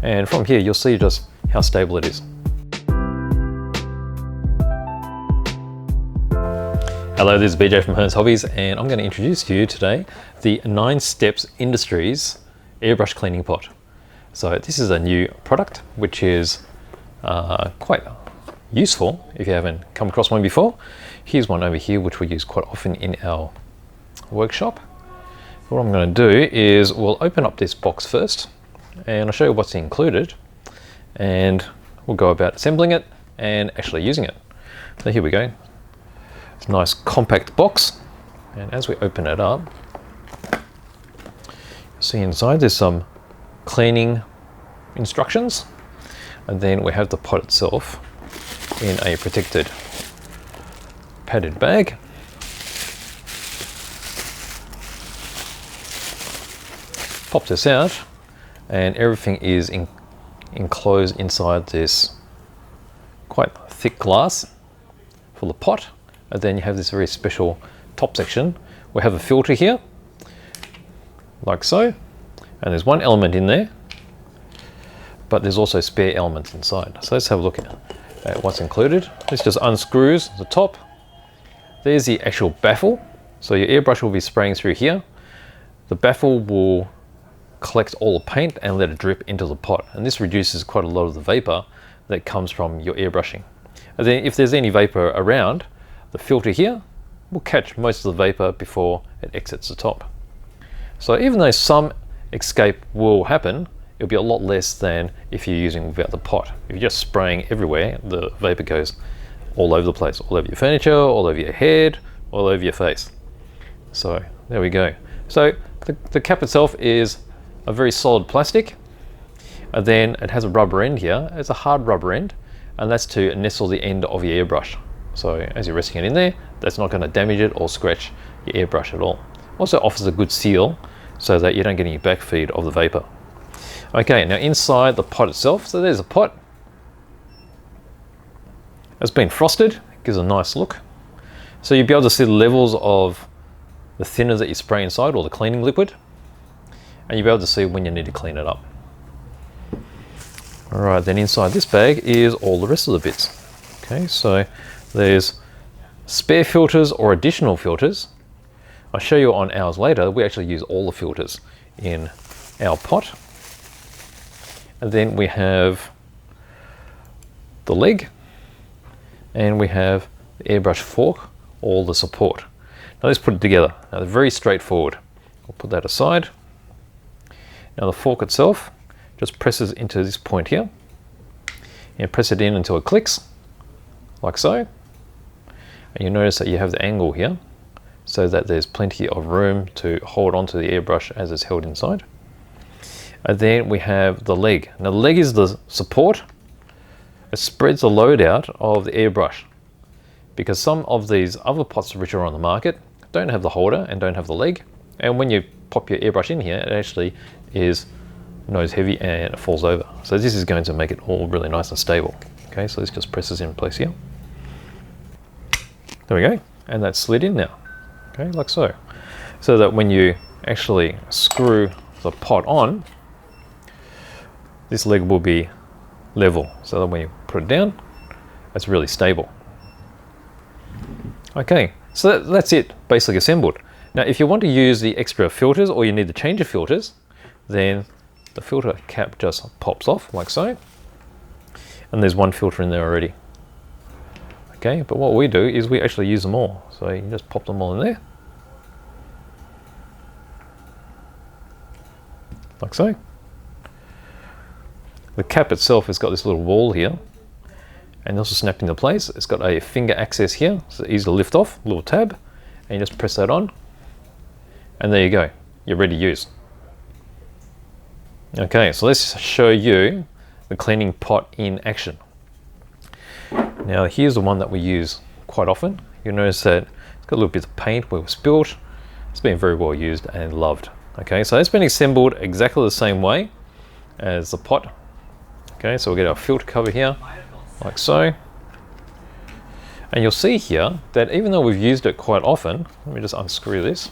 And from here, you'll see just how stable it is. Hello, this is BJ from Hearns Hobbies, and I'm going to introduce to you today the Ninesteps Industries airbrush cleaning pot. So this is a new product which is quite useful if you haven't come across one before. Here's one over here which we use quite often in our workshop. What I'm going to do is we'll open up this box first and I'll show you what's included, and we'll go about assembling it and actually using it. So here we go. It's a nice compact box, and as we open it up, you'll see inside there's some cleaning instructions, and then we have the pot itself in a protected padded bag. Pop this out, and everything is enclosed inside this quite thick glass for the pot. And then you have this very special top section. We have a filter here, like so, and there's one element in there, but there's also spare elements inside. So let's have a look at what's included. This just unscrews the top. There's the actual baffle. So your airbrush will be spraying through here. The baffle will collect all the paint and let it drip into the pot. And this reduces quite a lot of the vapor that comes from your airbrushing. And then if there's any vapor around, the filter here will catch most of the vapor before it exits the top. So even though some escape will happen, it'll be a lot less than if you're using without the pot. If you're just spraying everywhere, the vapor goes all over the place, all over your furniture, all over your head, all over your face. So there we go. So the cap itself is a very solid plastic, and then it has a rubber end here. It's a hard rubber end, and that's to nestle the end of your airbrush. So as you're resting it in there, that's not going to damage it or scratch your airbrush at all. Also offers a good seal so that you don't get any backfeed of the vapor. Okay, now inside the pot itself, so there's a pot. It's been frosted, it gives a nice look. So you'll be able to see the levels of the thinner that you spray inside, or the cleaning liquid, and you'll be able to see when you need to clean it up. All right, then inside this bag is all the rest of the bits. Okay, so there's spare filters or additional filters. I'll show you on ours later. We actually use all the filters in our pot. And then we have the leg, and we have the airbrush fork, all the support. Now let's put it together. Now they're very straightforward. I'll put that aside. Now the fork itself just presses into this point here, and press it in until it clicks, like so. And you notice that you have the angle here, so that there's plenty of room to hold onto the airbrush as it's held inside. And then we have the leg. Now the leg is the support. It spreads the load out of the airbrush, because some of these other pots which are on the market don't have the holder and don't have the leg. And when you pop your airbrush in here, it actually is nose heavy and it falls over. So this is going to make it all really nice and stable. Okay, so this just presses in place here. There we go, and that's slid in now. Okay, like so. So that when you actually screw the pot on, this leg will be level, so that when you put it down, it's really stable. Okay, so that's it, basically assembled. Now if you want to use the extra filters, or you need to change the filters, then the filter cap just pops off like so, and there's one filter in there already. Okay, but what we do is we actually use them all. So you can just pop them all in there, like so. The cap itself has got this little wall here, and also snapped into place. It's got a finger access here, so easy to lift off, a little tab, and you just press that on, and there you go, you're ready to use. Okay, so let's show you the cleaning pot in action. Now here's the one that we use quite often. You'll notice that it's got a little bit of paint where it was spilled. It's been very well used and loved. Okay, so it's been assembled exactly the same way as the pot. Okay, so we'll get our filter cover here, like so. And you'll see here that even though we've used it quite often, let me just unscrew this.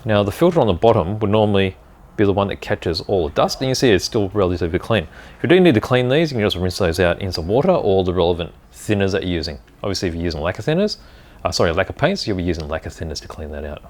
Now the filter on the bottom would normally be the one that catches all the dust, and you see it's still relatively clean. If you do need to clean these, you can just rinse those out in some water or the relevant thinners that you're using. Obviously, if you're using lacquer thinners, lacquer paints, you'll be using lacquer thinners to clean that out.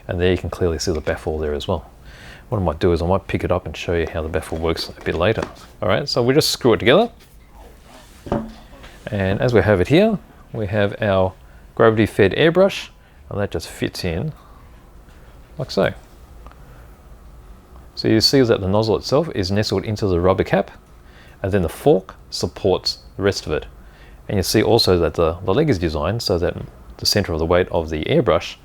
And there you can clearly see the baffle there as well. What I might do is I might pick it up and show you how the baffle works a bit later. All right, so we just screw it together. And as we have it here, we have our gravity-fed airbrush, and that just fits in like so. So you see that the nozzle itself is nestled into the rubber cap, and then the fork supports the rest of it. And you see also that the leg is designed so that the center of the weight of the airbrush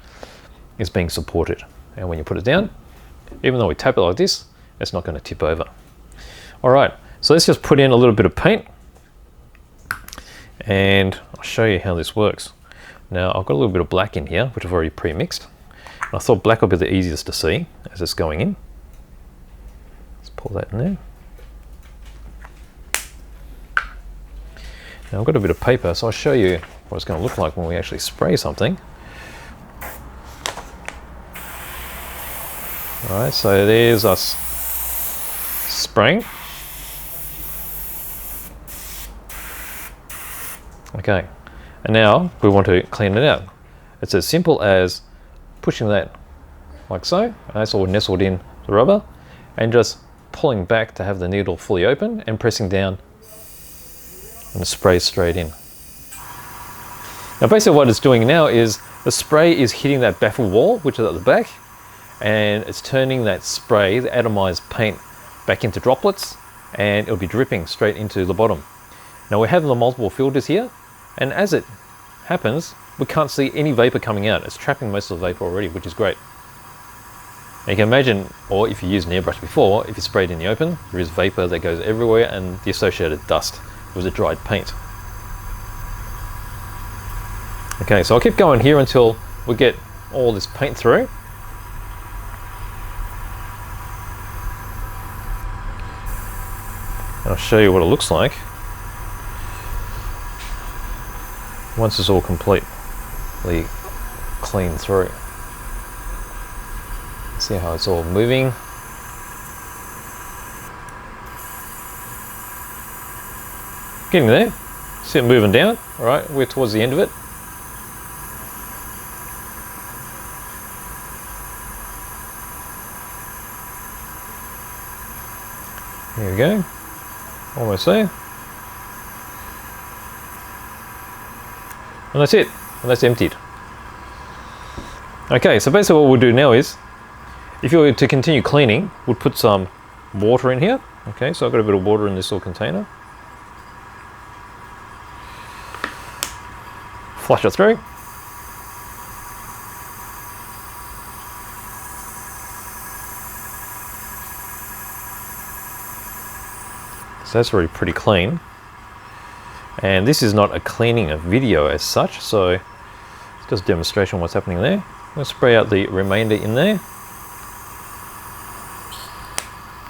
is being supported. And when you put it down, even though we tap it like this, it's not going to tip over. All right, so let's just put in a little bit of paint, and I'll show you how this works. Now I've got a little bit of black in here, which I've already pre-mixed. I thought black would be the easiest to see as it's going in. Let's pour that in there. Now I've got a bit of paper, so I'll show you what it's going to look like when we actually spray something. All right, so there's us spraying. Okay, and now we want to clean it out. It's as simple as pushing that like so, and that's all nestled in the rubber, and just pulling back to have the needle fully open and pressing down, and the spray straight in. Now basically what it's doing now is the spray is hitting that baffle wall, which is at the back, and it's turning that spray, the atomized paint, back into droplets, and it'll be dripping straight into the bottom. Now we have the multiple filters here, and as it happens, we can't see any vapor coming out. It's trapping most of the vapor already, which is great. Now you can imagine, or if you used an airbrush before, if you sprayed in the open, there is vapor that goes everywhere and the associated dust with the dried paint. Okay, so I'll keep going here until we get all this paint through. And I'll show you what it looks like once it's all completely clean through. See how it's all moving. Getting there. See it moving down. All right, we're towards the end of it. Here we go. Almost there. And that's it. And that's emptied. Okay, so basically what we'll do now is, if you were to continue cleaning, we'll put some water in here. Okay, so I've got a bit of water in this little container. Flush it through. So that's already pretty clean. And this is not a cleaning of video as such, so it's just a demonstration of what's happening there. We'll spray out the remainder in there.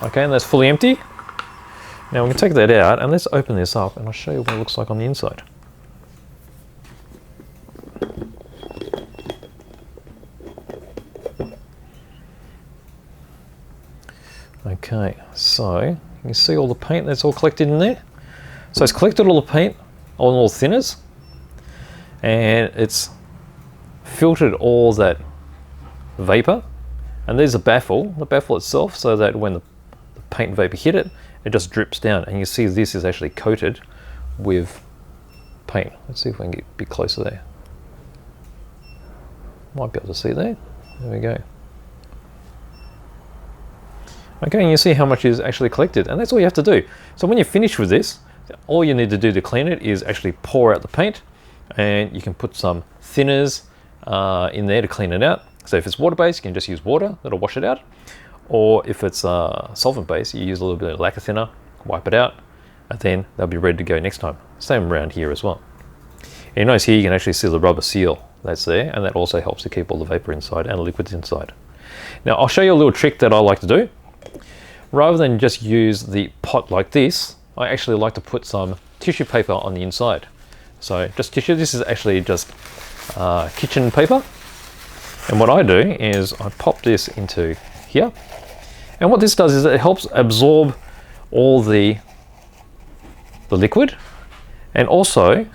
Okay, and that's fully empty. Now we can take that out and let's open this up and I'll show you what it looks like on the inside. Okay, so you can see all the paint that's all collected in there. So it's collected all the paint on all thinners, and it's filtered all that vapor. And there's the baffle itself, so that when the paint vapor hit it, it just drips down. And you see this is actually coated with paint. Let's see if we can get a bit closer there. Might be able to see there. There we go. Okay, and you see how much is actually collected, and that's all you have to do. So when you're finished with this, all you need to do to clean it is actually pour out the paint, and you can put some thinners in there to clean it out. So if it's water-based, you can just use water, that'll wash it out. Or if it's solvent-based, you use a little bit of lacquer thinner, wipe it out, and then they'll be ready to go next time. Same around here as well. And you notice here you can actually see the rubber seal that's there, and that also helps to keep all the vapor inside and the liquids inside. Now I'll show you a little trick that I like to do. Rather than just use the pot like this, I actually like to put some tissue paper on the inside. So just tissue, this is actually just kitchen paper. And what I do is I pop this into here, And what this does is it helps absorb all the liquid, and also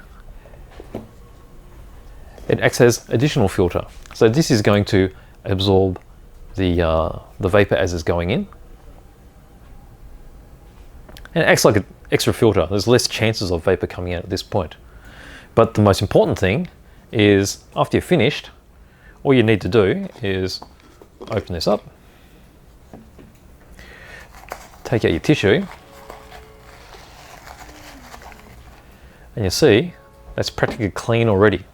it acts as additional filter. So this is going to absorb the vapor as it's going in, and it acts like an extra filter. There's less chances of vapor coming out at this point. But the most important thing is, after you're finished, all you need to do is open this up, take out your tissue, and you see that's practically clean already.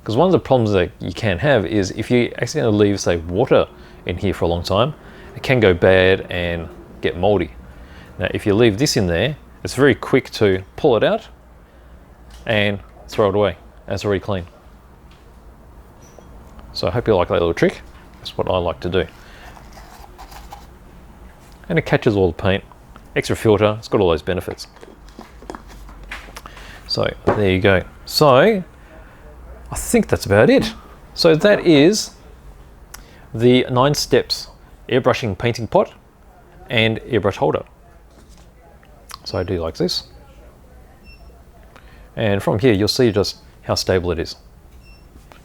Because one of the problems that you can have is if you accidentally leave, say, water in here for a long time, it can go bad and get moldy. Now, if you leave this in there, it's very quick to pull it out and throw it away. It's already clean. So I hope you like that little trick. That's what I like to do. And it catches all the paint. Extra filter, it's got all those benefits. So there you go. So I think that's about it. So that is the Ninesteps airbrushing painting pot and airbrush holder. So I do like this. And from here you'll see just how stable it is.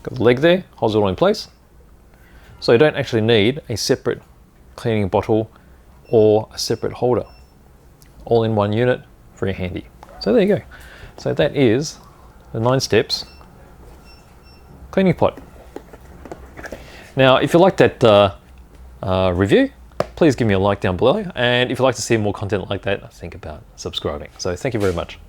Got the leg there, holds it all in place. So you don't actually need a separate cleaning bottle or a separate holder. All in one unit, very handy. So there you go. So that is the Ninesteps cleaning pot. Now, if you like that review, please give me a like down below. And if you'd like to see more content like that, think about subscribing. So thank you very much.